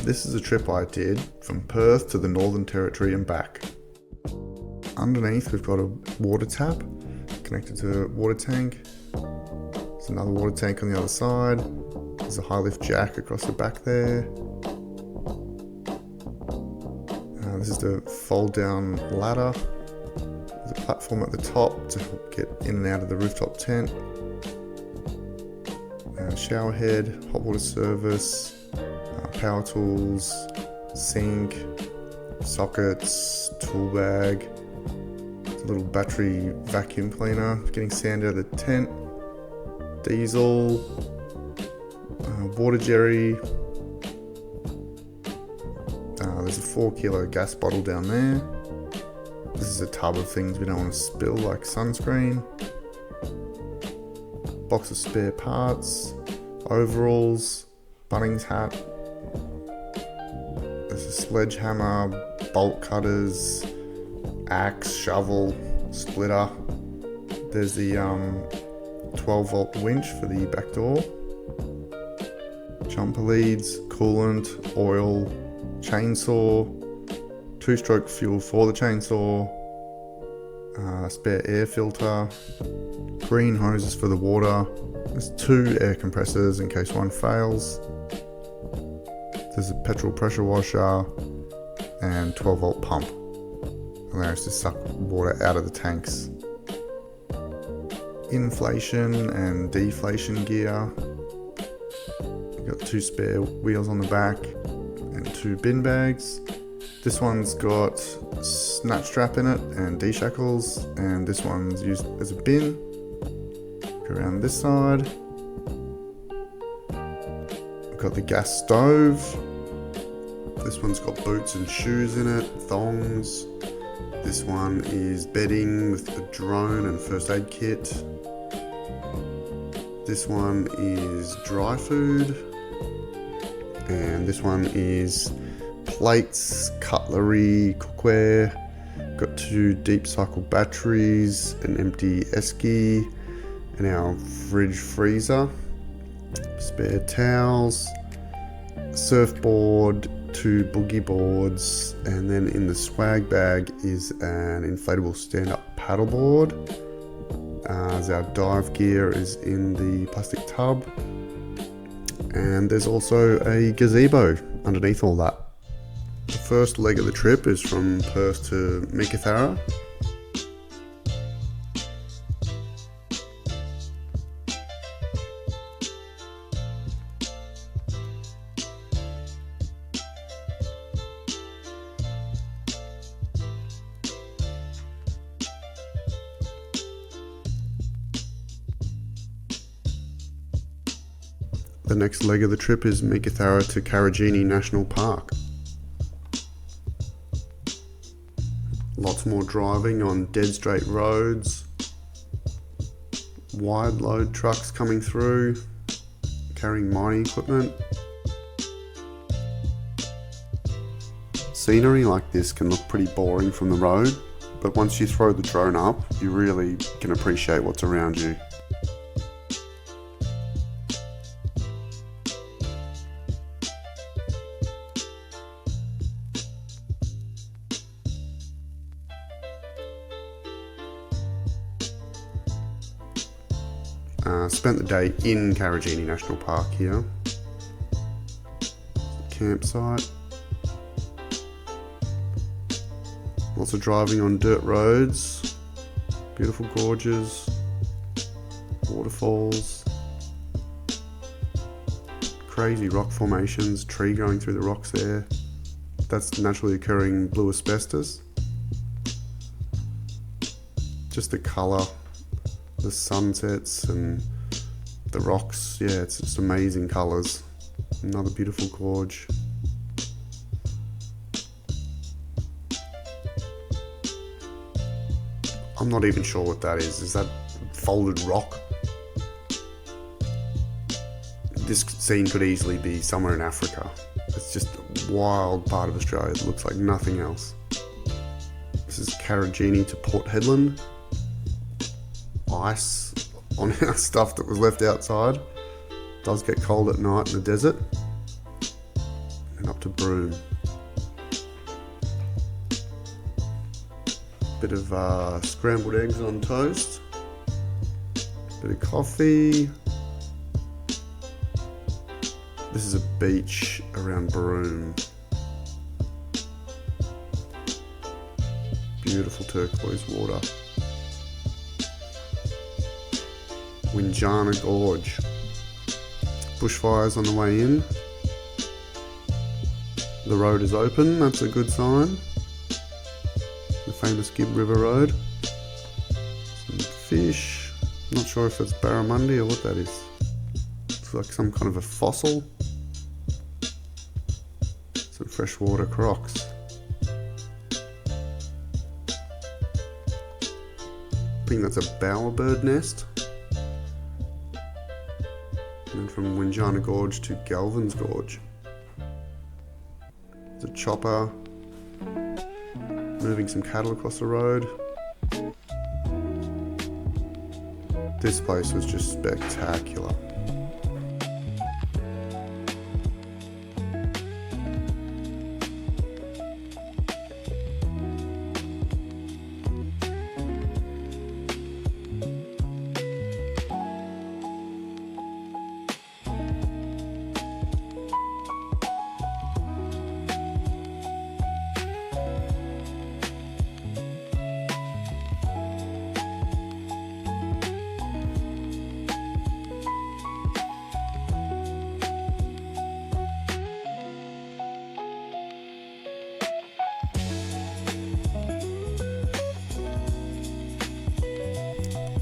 This is a trip I did from Perth to the Northern Territory and back. Underneath we've got a water tap connected to a water tank. There's another water tank on the other side. There's a high lift jack across the back there. This is the fold down ladder. There's a platform at the top to get in and out of the rooftop tent. Shower head, hot water service, power tools, sink, sockets, tool bag, a little battery vacuum cleaner, getting sand out of the tent, diesel, water jerry. There's a 4 kilo gas bottle down there. This is a tub of things we don't want to spill, like sunscreen, box of spare parts, overalls, Bunnings hat. There's a sledgehammer, bolt cutters, axe, shovel, splitter. There's the 12 volt winch for the back door, jumper leads, coolant, oil, chainsaw, 2-stroke fuel for the chainsaw, spare air filter, green hoses for the water. There's 2 air compressors in case one fails. There's a petrol pressure washer and 12 volt pump. And there's to suck water out of the tanks. Inflation and deflation gear. We've got 2 spare wheels on the back and 2 bin bags. This one's got snatch strap in it and D-shackles, and this one's used as a bin. Go around this side. We've got the gas stove. This one's got boots and shoes in it, thongs. This one is bedding with a drone and first aid kit. This one is dry food. And this one is plates, cutlery, cookware. Got 2 deep cycle batteries, an empty esky, and our fridge freezer. Spare towels, surfboard, 2 boogie boards, and then in the swag bag is an inflatable stand-up paddleboard. As our dive gear is in the plastic tub. And there's also a gazebo underneath all that. The first leg of the trip is from Perth to Meekatharra. The next leg of the trip is Meekatharra to Karajini National Park. Lots more driving on dead straight roads, wide load trucks coming through, carrying mining equipment. Scenery like this can look pretty boring from the road, but once you throw the drone up, you really can appreciate what's around you. Spent the day in Karajini National Park here. Campsite. Lots of driving on dirt roads. Beautiful gorges. Waterfalls. Crazy rock formations. Tree going through the rocks there. That's naturally occurring blue asbestos. Just the colour, the sunsets and the rocks, yeah, it's just amazing colours. Another beautiful gorge. I'm not even sure what that is. Is that folded rock? This scene could easily be somewhere in Africa. It's just a wild part of Australia. It looks like nothing else. This is Karajini to Port Hedland. Ice on our stuff that was left outside. It does get cold at night in the desert. and up to Broome. Bit of scrambled eggs on toast, bit of coffee. This is a beach around Broome. Beautiful turquoise water. Winjana Gorge. Bushfires on the way in. The road is open, that's a good sign. The famous Gibb River Road. Some fish. Not sure if it's barramundi or what that is. It's like some kind of a fossil. Some freshwater crocs. I think that's a bowerbird nest. And from Winjana Gorge to Galvin's Gorge. There's a chopper moving some cattle across the road. This place was just spectacular.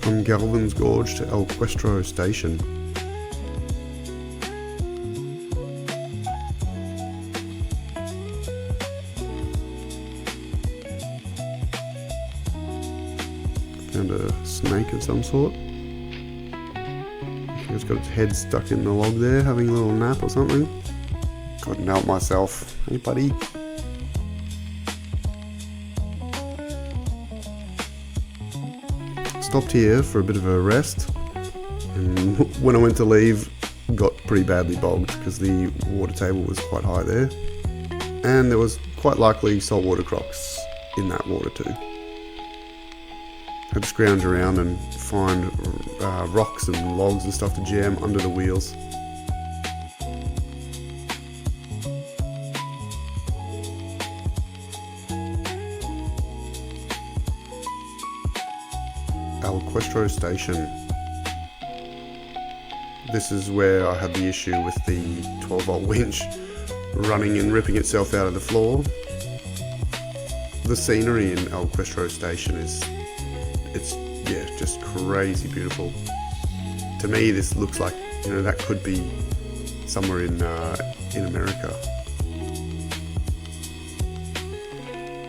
From Galvin's Gorge to El Questro Station. Found a snake of some sort. I think it's got its head stuck in the log there, having a little nap or something. Couldn't help myself. Hey buddy. Stopped here for a bit of a rest, and when I went to leave, got pretty badly bogged because the water table was quite high there, and there was quite likely saltwater crocs in that water too. Had to scrounge around and find rocks and logs and stuff to jam under the wheels. El Questro Station. This is where I had the issue with the 12-volt winch running and ripping itself out of the floor. The scenery in El Questro Station is, just crazy beautiful. To me, this looks like, that could be somewhere in America.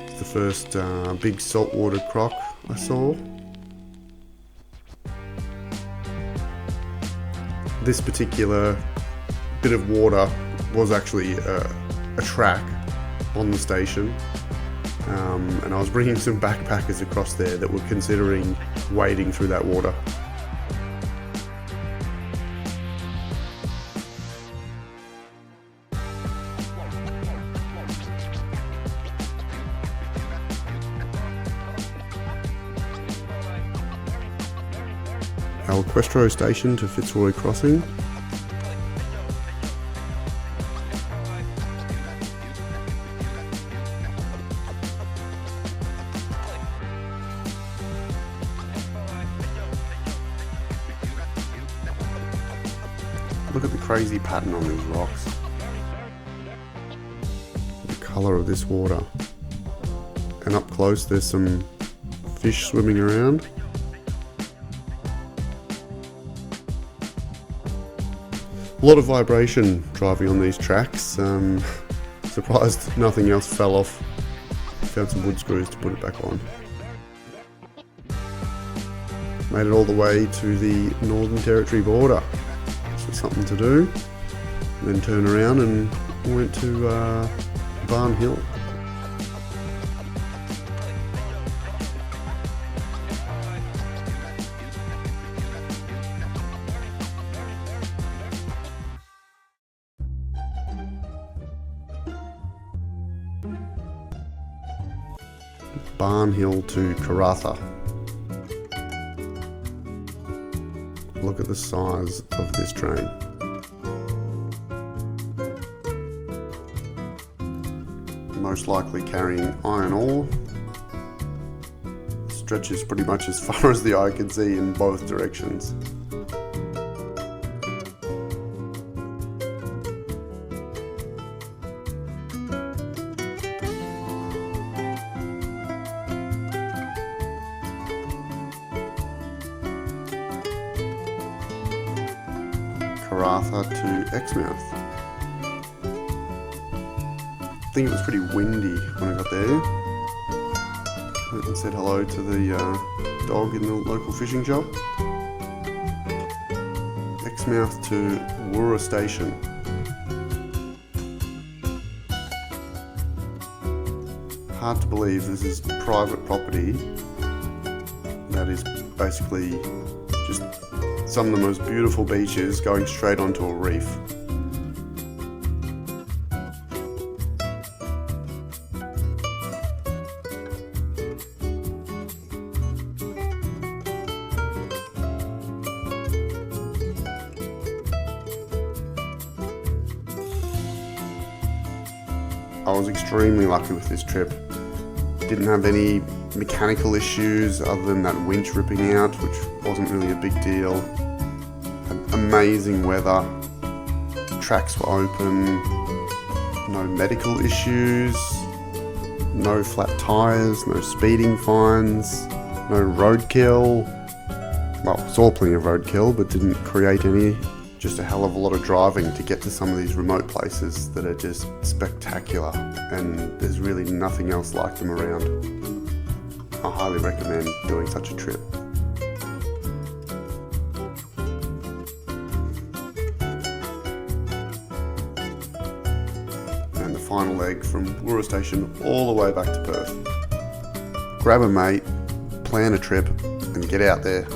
It's the first big saltwater croc I saw. This particular bit of water was actually a track on the station, and I was bringing some backpackers across there that were considering wading through that water. El Questro Station to Fitzroy Crossing. Look at the crazy pattern on these rocks. The colour of this water. And up close there's some fish swimming around. A lot of vibration driving on these tracks. Surprised nothing else fell off. Found some wood screws to put it back on. Made it all the way to the Northern Territory border. So something to do. And then turned around and went to Barn Hill. Barn Hill to Karratha. Look at the size of this train. Most likely carrying iron ore. Stretches pretty much as far as the eye can see in both directions. Karratha to Exmouth. I think it was pretty windy when I got there. Went and said hello to the dog in the local fishing shop. Exmouth to Woora Station. Hard to believe this is private property that is basically just some of the most beautiful beaches going straight onto a reef. I was extremely lucky with this trip. Didn't have any mechanical issues other than that winch ripping out, which wasn't really a big deal. Had amazing weather, tracks were open, no medical issues, no flat tyres, no speeding fines, no roadkill. Well, saw plenty of roadkill, but didn't create any. Just a hell of a lot of driving to get to some of these remote places that are just spectacular, and there's really nothing else like them around. I highly recommend doing such a trip. And the final leg from Woora Station all the way back to Perth. Grab a mate, plan a trip, and get out there.